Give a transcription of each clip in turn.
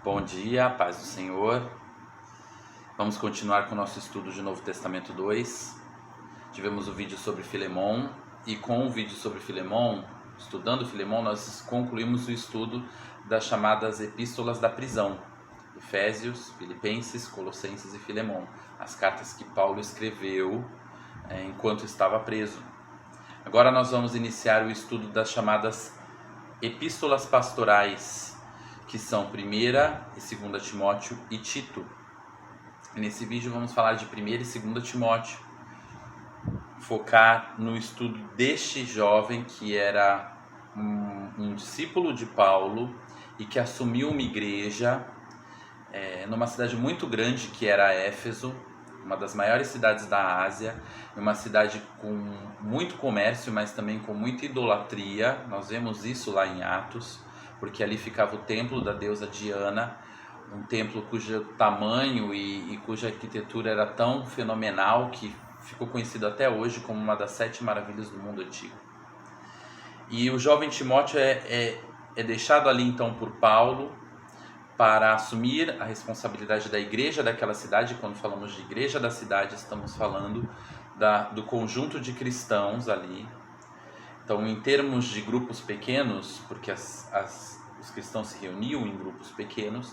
Bom dia, paz do Senhor. Vamos continuar com o nosso estudo de Novo Testamento 2. Tivemos o vídeo sobre Filemon e com o vídeo sobre Filemon, estudando Filemon, nós concluímos o estudo das chamadas epístolas da prisão. Efésios, Filipenses, Colossenses e Filemon. As cartas que Paulo escreveu enquanto estava preso. Agora nós vamos iniciar o estudo das chamadas epístolas pastorais, que são 1ª e 2ª Timóteo e Tito. E nesse vídeo vamos falar de 1ª e 2ª Timóteo, focar no estudo deste jovem que era um discípulo de Paulo e que assumiu uma igreja numa cidade muito grande que era Éfeso, uma das maiores cidades da Ásia, uma cidade com muito comércio, mas também com muita idolatria. Nós vemos isso lá em Atos, porque ali ficava o templo da deusa Diana, um templo cujo tamanho e cuja arquitetura era tão fenomenal que ficou conhecido até hoje como uma das 7 maravilhas do mundo antigo. E o jovem Timóteo é deixado ali então por Paulo para assumir a responsabilidade da igreja daquela cidade. Quando falamos de igreja da cidade, estamos falando do conjunto de cristãos ali. Então, em termos de grupos pequenos, porque os cristãos se reuniam em grupos pequenos,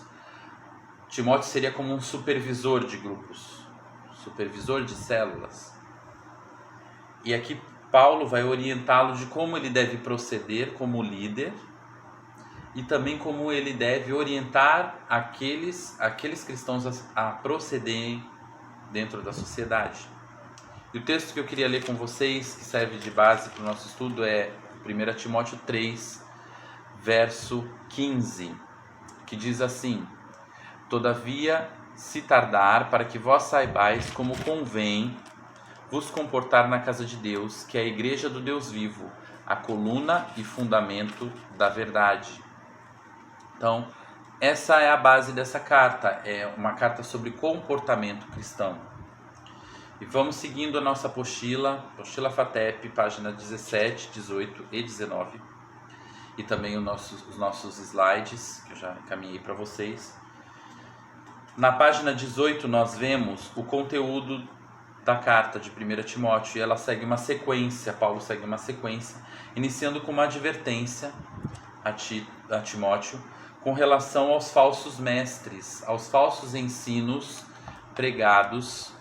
Timóteo seria como um supervisor de grupos, supervisor de células. E aqui Paulo vai orientá-lo de como ele deve proceder como líder e também como ele deve orientar aqueles cristãos a procederem dentro da sociedade. E o texto que eu queria ler com vocês, que serve de base para o nosso estudo, é 1 Timóteo 3, verso 15, que diz assim: Todavia, se tardar, para que vós saibais como convém vos comportar na casa de Deus, que é a igreja do Deus vivo, a coluna e fundamento da verdade. Então, essa é a base dessa carta, é uma carta sobre comportamento cristão. E vamos seguindo a nossa apostila FATEP, página 17, 18 e 19. E também os nossos slides, que eu já encaminhei para vocês. Na página 18 nós vemos o conteúdo da carta de 1 Timóteo, e ela segue uma sequência, Paulo segue uma sequência, iniciando com uma advertência a Timóteo com relação aos falsos mestres, aos falsos ensinos pregados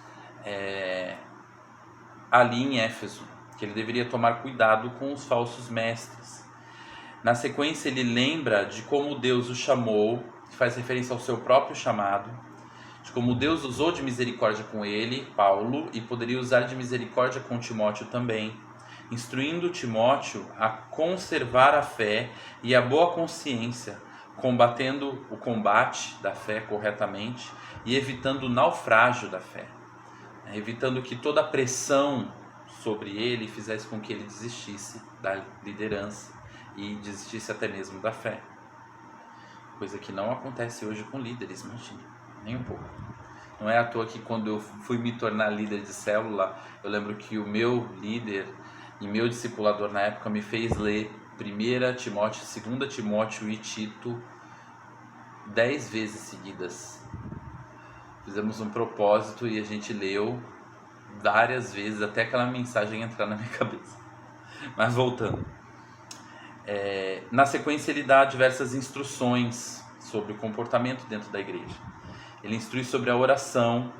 ali em Éfeso, que ele deveria tomar cuidado com os falsos mestres. Na sequência ele lembra de como Deus o chamou, que faz referência ao seu próprio chamado, de como Deus usou de misericórdia com ele, Paulo, e poderia usar de misericórdia com Timóteo também, instruindo Timóteo a conservar a fé e a boa consciência, combatendo o combate da fé corretamente e evitando o naufrágio da fé, evitando que toda a pressão sobre ele fizesse com que ele desistisse da liderança e desistisse até mesmo da fé. Coisa que não acontece hoje com líderes, imagina, nem um pouco. Não é à toa que quando eu fui me tornar líder de célula, eu lembro que o meu líder e meu discipulador na época me fez ler 1 Timóteo, 2 Timóteo e Tito 10 vezes seguidas. Fizemos um propósito e a gente leu várias vezes até aquela mensagem entrar na minha cabeça. Mas voltando, na sequência ele dá diversas instruções sobre o comportamento dentro da igreja. Ele instrui sobre a oração,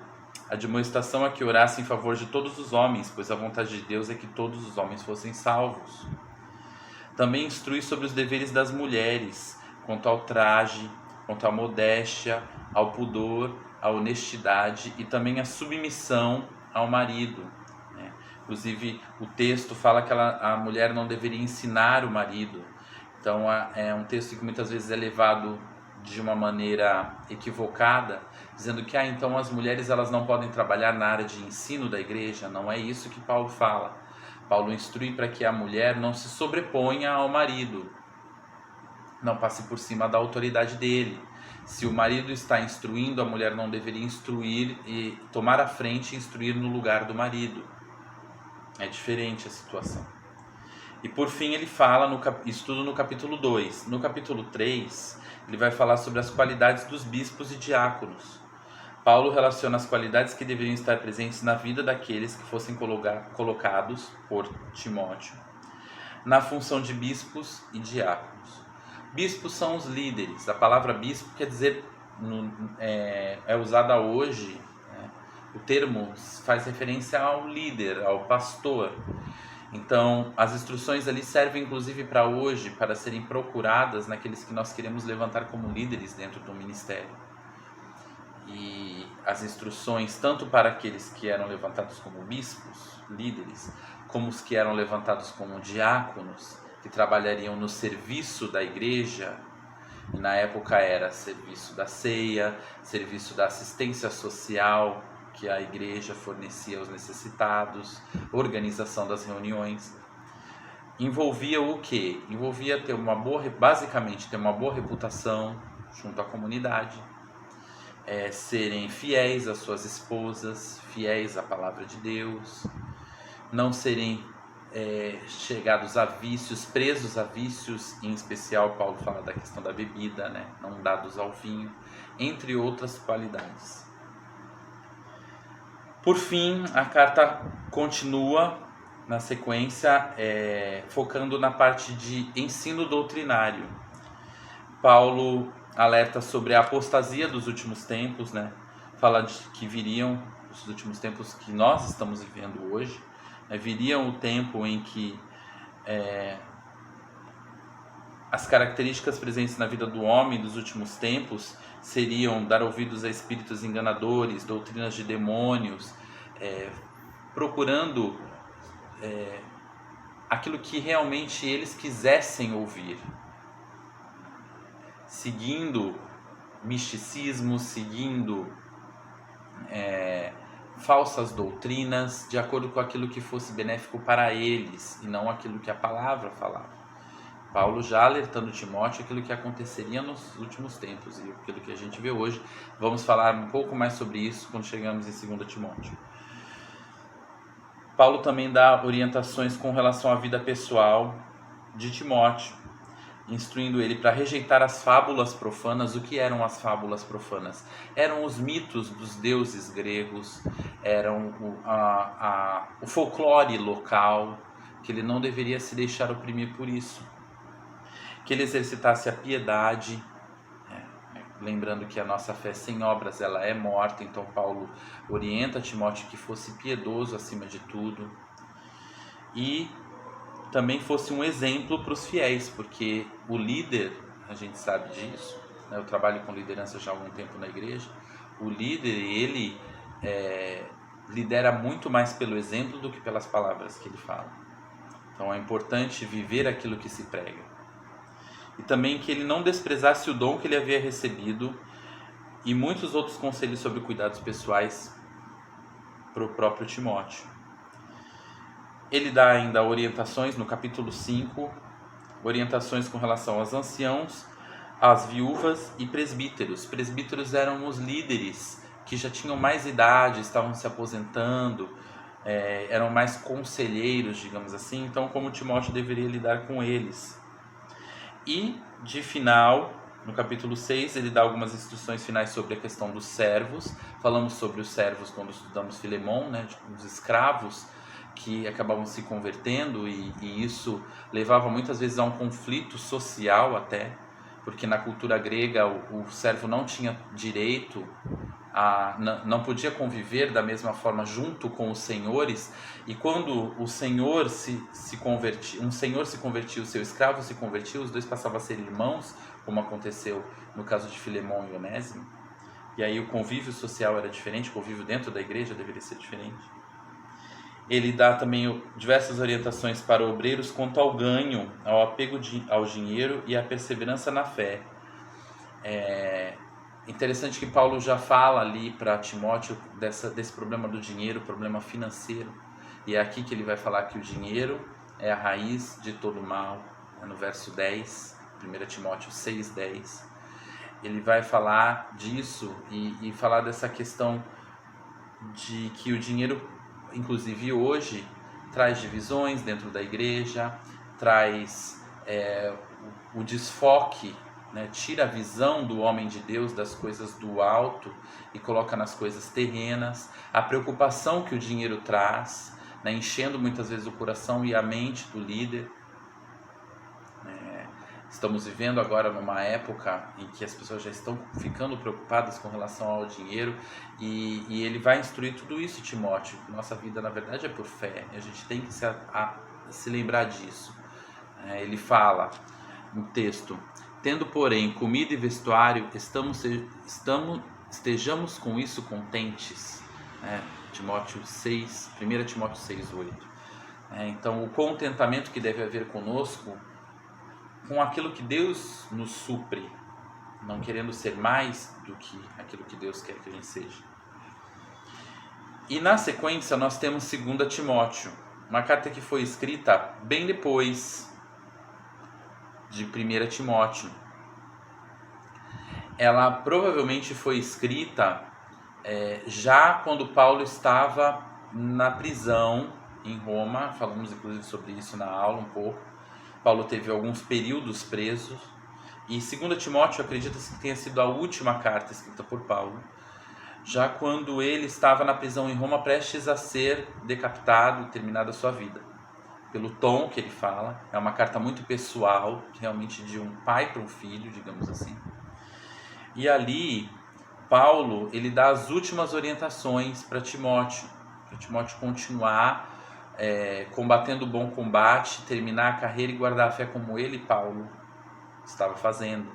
a demonstração a que orasse em favor de todos os homens, pois a vontade de Deus é que todos os homens fossem salvos. Também instrui sobre os deveres das mulheres, quanto ao traje, quanto à modéstia, ao pudor, à honestidade e também à submissão ao marido. Inclusive, o texto fala que a mulher não deveria ensinar o marido. Então, é um texto que muitas vezes é levado de uma maneira equivocada, dizendo que então as mulheres elas não podem trabalhar na área de ensino da igreja. Não é isso que Paulo fala. Paulo instrui para que a mulher não se sobreponha ao marido, não passe por cima da autoridade dele. Se o marido está instruindo, a mulher não deveria instruir e tomar a frente e instruir no lugar do marido. É diferente a situação. E por fim ele fala, isso tudo no capítulo 2. No capítulo 3, ele vai falar sobre as qualidades dos bispos e diáconos. Paulo relaciona as qualidades que deveriam estar presentes na vida daqueles que fossem colocados por Timóteo na função de bispos e diáconos. Bispos são os líderes. A palavra bispo quer dizer, é usada hoje, né? O termo faz referência ao líder, ao pastor. Então, as instruções ali servem inclusive para hoje, para serem procuradas naqueles que nós queremos levantar como líderes dentro do ministério. E as instruções, tanto para aqueles que eram levantados como bispos, líderes, como os que eram levantados como diáconos, que trabalhariam no serviço da igreja, e na época era serviço da ceia, serviço da assistência social, que a igreja fornecia aos necessitados, organização das reuniões. Envolvia o quê? Envolvia basicamente ter uma boa reputação junto à comunidade, serem fiéis às suas esposas, fiéis à palavra de Deus, não serem chegados a vícios, presos a vícios, em especial Paulo fala da questão da bebida, né? Não dados ao vinho, entre outras qualidades. Por fim, a carta continua na sequência, focando na parte de ensino doutrinário. Paulo alerta sobre a apostasia dos últimos tempos, né? Fala de que viriam os últimos tempos que nós estamos vivendo hoje, né? Viriam o tempo em que as características presentes na vida do homem dos últimos tempos seriam dar ouvidos a espíritos enganadores, doutrinas de demônios, procurando aquilo que realmente eles quisessem ouvir, seguindo misticismo, seguindo falsas doutrinas, de acordo com aquilo que fosse benéfico para eles, e não aquilo que a palavra falava. Paulo já alertando Timóteo aquilo que aconteceria nos últimos tempos, e aquilo que a gente vê hoje. Vamos falar um pouco mais sobre isso quando chegamos em 2 Timóteo. Paulo também dá orientações com relação à vida pessoal de Timóteo, instruindo ele para rejeitar as fábulas profanas. O que eram as fábulas profanas? Eram os mitos dos deuses gregos, eram o folclore local, que ele não deveria se deixar oprimir por isso. Que ele exercitasse a piedade, lembrando que a nossa fé sem obras ela é morta. Então Paulo orienta Timóteo que fosse piedoso acima de tudo, e também fosse um exemplo para os fiéis, porque o líder, a gente sabe disso, né? Eu trabalho com liderança já há algum tempo na igreja. O líder, ele lidera muito mais pelo exemplo do que pelas palavras que ele fala. Então é importante viver aquilo que se prega. E também que ele não desprezasse o dom que ele havia recebido, e muitos outros conselhos sobre cuidados pessoais para o próprio Timóteo. Ele dá ainda orientações no capítulo 5, orientações com relação aos anciãos, às viúvas e presbíteros. Presbíteros eram os líderes que já tinham mais idade, estavam se aposentando, eram mais conselheiros, digamos assim. Então, como Timóteo deveria lidar com eles. E, de final, no capítulo 6, ele dá algumas instruções finais sobre a questão dos servos. Falamos sobre os servos quando estudamos Filemon, né, os escravos que acabavam se convertendo, e isso levava muitas vezes a um conflito social até, porque na cultura grega o servo não tinha direito não podia conviver da mesma forma junto com os senhores. E quando o senhor se convertia, um senhor se convertia, o seu escravo se convertia, os dois passavam a ser irmãos, como aconteceu no caso de Filemon e Onésimo. E aí o convívio social era diferente, o convívio dentro da igreja deveria ser diferente. Ele dá também diversas orientações para obreiros quanto ao ganho, ao apego ao dinheiro e à perseverança na fé. Interessante que Paulo já fala ali para Timóteo desse problema do dinheiro, problema financeiro. E é aqui que ele vai falar que o dinheiro é a raiz de todo mal, no verso 10, 1 Timóteo 6:10. Ele vai falar disso e falar dessa questão de que o dinheiro, inclusive hoje, traz divisões dentro da igreja, traz o desfoque, né? Tira a visão do homem de Deus das coisas do alto e coloca nas coisas terrenas. A preocupação que o dinheiro traz, né? Enchendo muitas vezes o coração e a mente do líder. Estamos vivendo agora numa época em que as pessoas já estão ficando preocupadas com relação ao dinheiro, e ele vai instruir tudo isso, Timóteo. Nossa vida, na verdade, é por fé, e a gente tem que se lembrar disso. Ele fala no texto: tendo, porém, comida e vestuário, estejamos com isso contentes. Timóteo 6, 1 Timóteo 6:8. Então, o contentamento que deve haver conosco, com aquilo que Deus nos supre, não querendo ser mais do que aquilo que Deus quer que a gente seja. E na sequência nós temos 2 Timóteo, uma carta que foi escrita bem depois de 1 Timóteo. Ela provavelmente foi escrita já quando Paulo estava na prisão em Roma. Falamos inclusive sobre isso na aula um pouco. Paulo teve alguns períodos presos, e 2 Timóteo acredita-se que tenha sido a última carta escrita por Paulo, já quando ele estava na prisão em Roma, prestes a ser decapitado e terminada a sua vida. Pelo tom que ele fala, é uma carta muito pessoal, realmente de um pai para um filho, digamos assim. E ali, Paulo, ele dá as últimas orientações para Timóteo continuar combatendo o bom combate, terminar a carreira e guardar a fé como ele, Paulo, estava fazendo.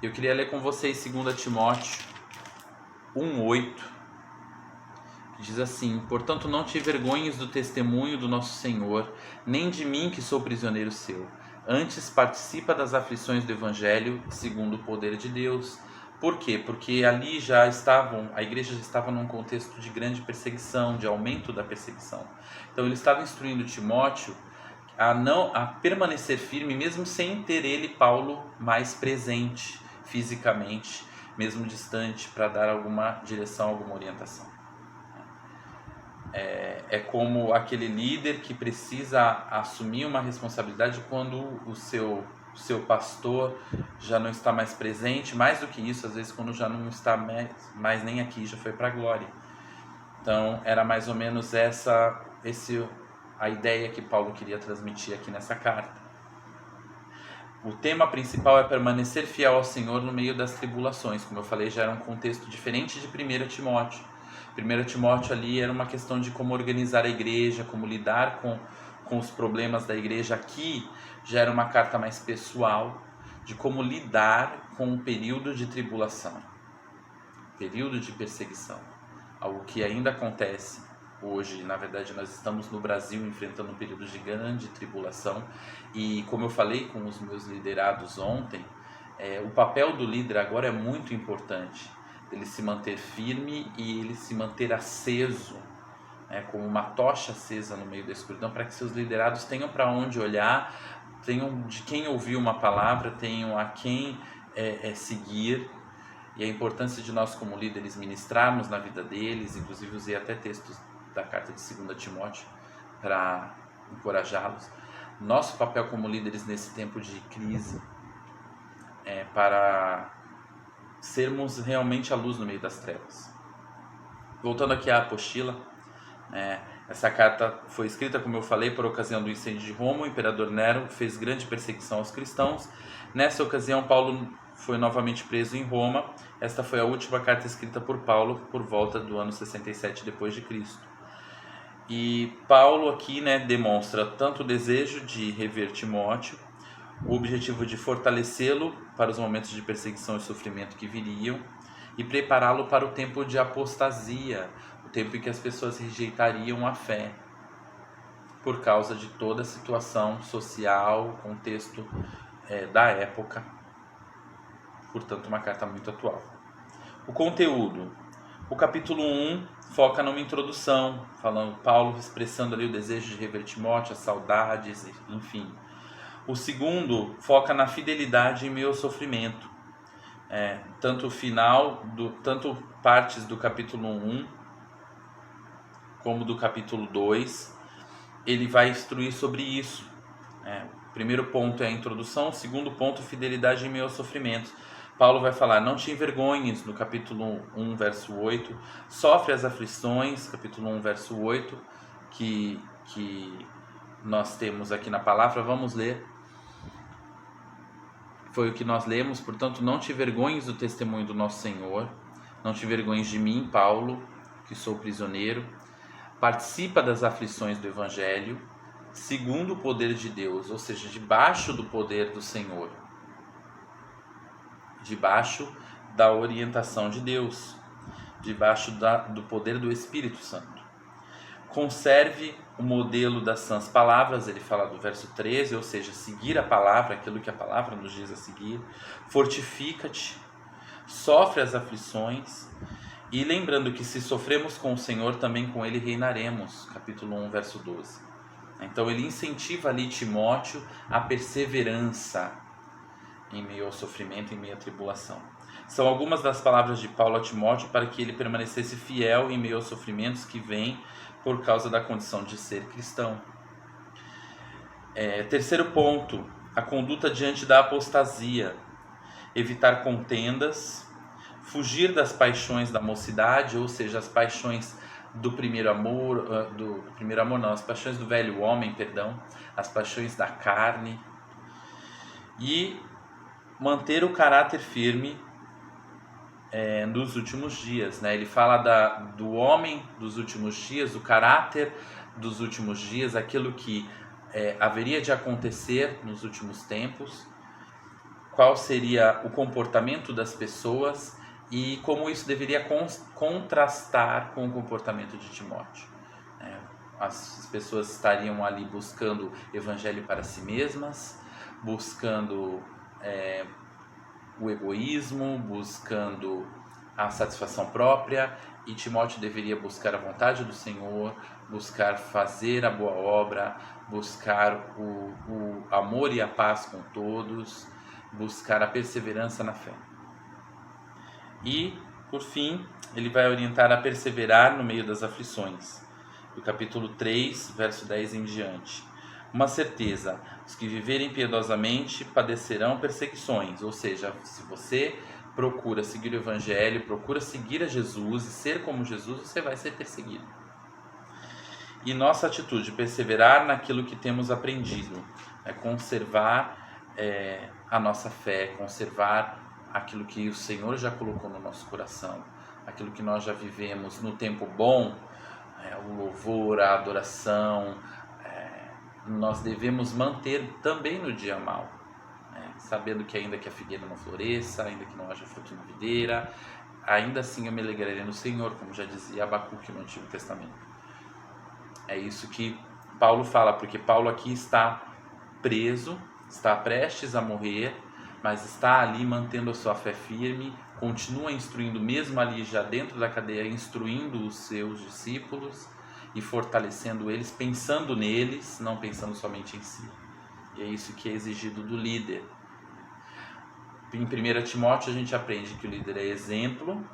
Eu queria ler com vocês 2 Timóteo 1:8, que diz assim: portanto, não te envergonhes do testemunho do nosso Senhor, nem de mim, que sou prisioneiro seu. Antes, participa das aflições do Evangelho segundo o poder de Deus. Por quê? Porque ali a igreja já estava num contexto de grande perseguição, de aumento da perseguição. Então ele estava instruindo Timóteo a permanecer firme, mesmo sem ter ele, Paulo, mais presente fisicamente, mesmo distante, para dar alguma direção, alguma orientação. É como aquele líder que precisa assumir uma responsabilidade quando o seu pastor já não está mais presente. Mais do que isso, às vezes quando já não está mais nem aqui, já foi para a glória. Então era mais ou menos a ideia que Paulo queria transmitir aqui nessa carta. O tema principal é permanecer fiel ao Senhor no meio das tribulações. Como eu falei, já era um contexto diferente de 1 Timóteo. 1 Timóteo ali era uma questão de como organizar a igreja, como lidar com os problemas da igreja. Aqui já era uma carta mais pessoal, de como lidar com um período de tribulação, período de perseguição, algo que ainda acontece hoje. Na verdade, nós estamos no Brasil enfrentando um período de grande tribulação, e como eu falei com os meus liderados ontem, o papel do líder agora é muito importante, ele se manter firme e ele se manter aceso, como uma tocha acesa no meio da escuridão, para que seus liderados tenham para onde olhar, tenham de quem ouvir uma palavra, tenham a quem seguir. E a importância de nós como líderes ministrarmos na vida deles. Inclusive usei até textos da carta de 2 Timóteo para encorajá-los. Nosso papel como líderes nesse tempo de crise é para sermos realmente a luz no meio das trevas. Voltando aqui à apostila, essa carta foi escrita, como eu falei, por ocasião do incêndio de Roma. O imperador Nero fez grande perseguição aos cristãos. Nessa ocasião, Paulo foi novamente preso em Roma. Esta foi a última carta escrita por Paulo por volta do ano 67 depois de Cristo. E Paulo aqui, demonstra tanto o desejo de rever Timóteo, o objetivo de fortalecê-lo para os momentos de perseguição e sofrimento que viriam, e prepará-lo para o tempo de apostasia, o tempo em que as pessoas rejeitariam a fé, por causa de toda a situação social, contexto da época. Portanto, uma carta muito atual. O conteúdo. O capítulo 1 foca numa introdução, falando Paulo expressando ali o desejo de rever Timóteo, as saudades, enfim. O segundo foca na fidelidade em meio ao sofrimento. Tanto partes do capítulo 1 como do capítulo 2, ele vai instruir sobre isso. primeiro ponto é a introdução, o segundo ponto, fidelidade em meio aos sofrimentos. Paulo vai falar, não te envergonhes, no capítulo 1, verso 8, sofre as aflições, capítulo 1, verso 8, que nós temos aqui na palavra, vamos ler. Foi o que nós lemos, portanto, não te envergonhes do testemunho do nosso Senhor, não te envergonhes de mim, Paulo, que sou prisioneiro, participa das aflições do Evangelho, segundo o poder de Deus, ou seja, debaixo do poder do Senhor, debaixo da orientação de Deus, debaixo do poder do Espírito Santo. Conserve o modelo das sãs palavras, ele fala do verso 13, ou seja, seguir a palavra, aquilo que a palavra nos diz a seguir. Fortifica-te, sofre as aflições, e lembrando que se sofremos com o Senhor, também com Ele reinaremos, capítulo 1, verso 12. Então ele incentiva ali Timóteo a perseverança em meio ao sofrimento, em meio à tribulação. São algumas das palavras de Paulo a Timóteo para que ele permanecesse fiel em meio aos sofrimentos que vêm por causa da condição de ser cristão. Terceiro ponto, a conduta diante da apostasia. Evitar contendas, fugir das paixões da mocidade, ou seja, as paixões do primeiro amor, as paixões do velho homem, as paixões da carne, e manter o caráter firme nos últimos dias, né? Ele fala do homem dos últimos dias, do caráter dos últimos dias, aquilo que haveria de acontecer nos últimos tempos, qual seria o comportamento das pessoas e como isso deveria contrastar com o comportamento de Timóteo. As pessoas estariam ali buscando evangelho para si mesmas, buscando o egoísmo, buscando a satisfação própria, e Timóteo deveria buscar a vontade do Senhor, buscar fazer a boa obra, buscar o amor e a paz com todos, buscar a perseverança na fé. E, por fim, ele vai orientar a perseverar no meio das aflições, do capítulo 3, verso 10 em diante. Uma certeza, os que viverem piedosamente padecerão perseguições, ou seja, se você procura seguir o Evangelho, procura seguir a Jesus e ser como Jesus, você vai ser perseguido. E nossa atitude, perseverar naquilo que temos aprendido, conservar a nossa fé, conservar aquilo que o Senhor já colocou no nosso coração, aquilo que nós já vivemos no tempo bom, o louvor, a adoração, nós devemos manter também no dia mau, sabendo que ainda que a figueira não floresça, ainda que não haja fruto na videira, ainda assim eu me alegrarei no Senhor, como já dizia Abacuque no Antigo Testamento. É isso que Paulo fala, porque Paulo aqui está preso, está prestes a morrer, mas está ali mantendo a sua fé firme, continua instruindo, mesmo ali já dentro da cadeia, instruindo os seus discípulos e fortalecendo eles, pensando neles, não pensando somente em si. E é isso que é exigido do líder. Em 1 Timóteo a gente aprende que o líder é exemplo.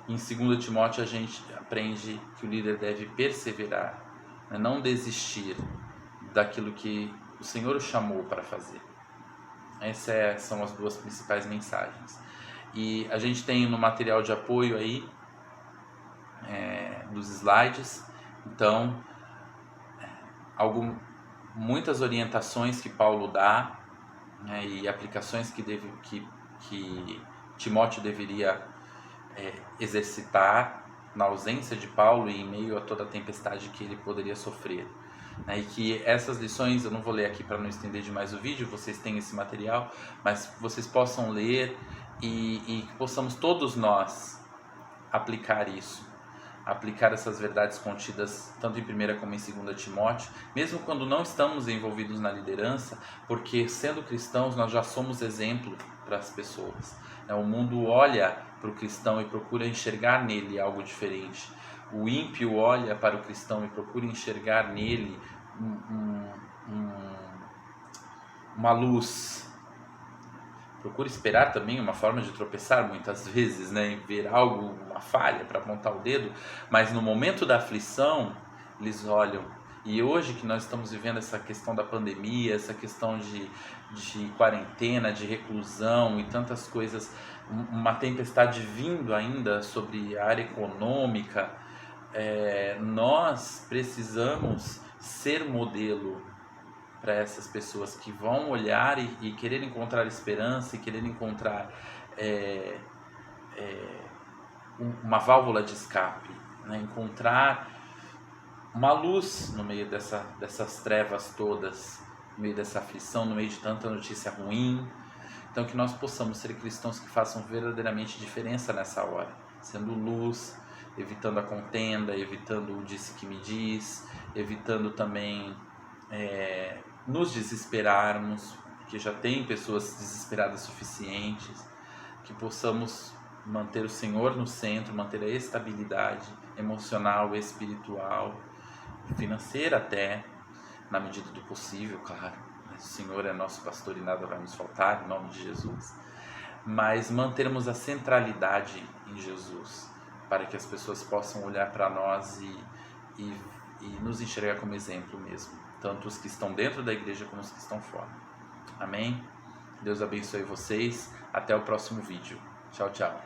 Em 2 Timóteo a gente aprende que o líder deve perseverar, não desistir daquilo que o Senhor o chamou para fazer. Essas são as duas principais mensagens. E a gente tem no material de apoio aí, dos slides, então, muitas orientações que Paulo dá, e aplicações que Timóteo deveria exercitar na ausência de Paulo e em meio a toda a tempestade que ele poderia sofrer. E que essas lições, eu não vou ler aqui para não estender demais o vídeo, vocês têm esse material, mas vocês possam ler e que possamos todos nós aplicar isso, aplicar essas verdades contidas tanto em 1 como em 2 Timóteo, mesmo quando não estamos envolvidos na liderança, porque sendo cristãos nós já somos exemplo para as pessoas. O mundo olha para o cristão e procura enxergar nele algo diferente. O ímpio olha para o cristão e procura enxergar nele uma luz. Procura esperar também uma forma de tropeçar muitas vezes, em ver algo, uma falha para apontar o dedo, mas no momento da aflição eles olham E hoje que nós estamos vivendo essa questão da pandemia, essa questão de quarentena, de reclusão e tantas coisas, uma tempestade vindo ainda sobre a área econômica, nós precisamos ser modelo para essas pessoas que vão olhar e querer encontrar esperança e querer encontrar uma válvula de escape, né? Encontrar uma luz no meio dessas trevas todas, no meio dessa aflição, no meio de tanta notícia ruim. Então que nós possamos ser cristãos que façam verdadeiramente diferença nessa hora, sendo luz, evitando a contenda, evitando o disse que me diz, evitando também nos desesperarmos, porque já tem pessoas desesperadas suficientes, que possamos manter o Senhor no centro, manter a estabilidade emocional, espiritual, financeira até, na medida do possível, claro. O Senhor é nosso pastor e nada vai nos faltar, em nome de Jesus. Mas mantermos a centralidade em Jesus, para que as pessoas possam olhar para nós e nos enxergar como exemplo mesmo, tanto os que estão dentro da igreja como os que estão fora. Amém? Deus abençoe vocês. Até o próximo vídeo. Tchau, tchau.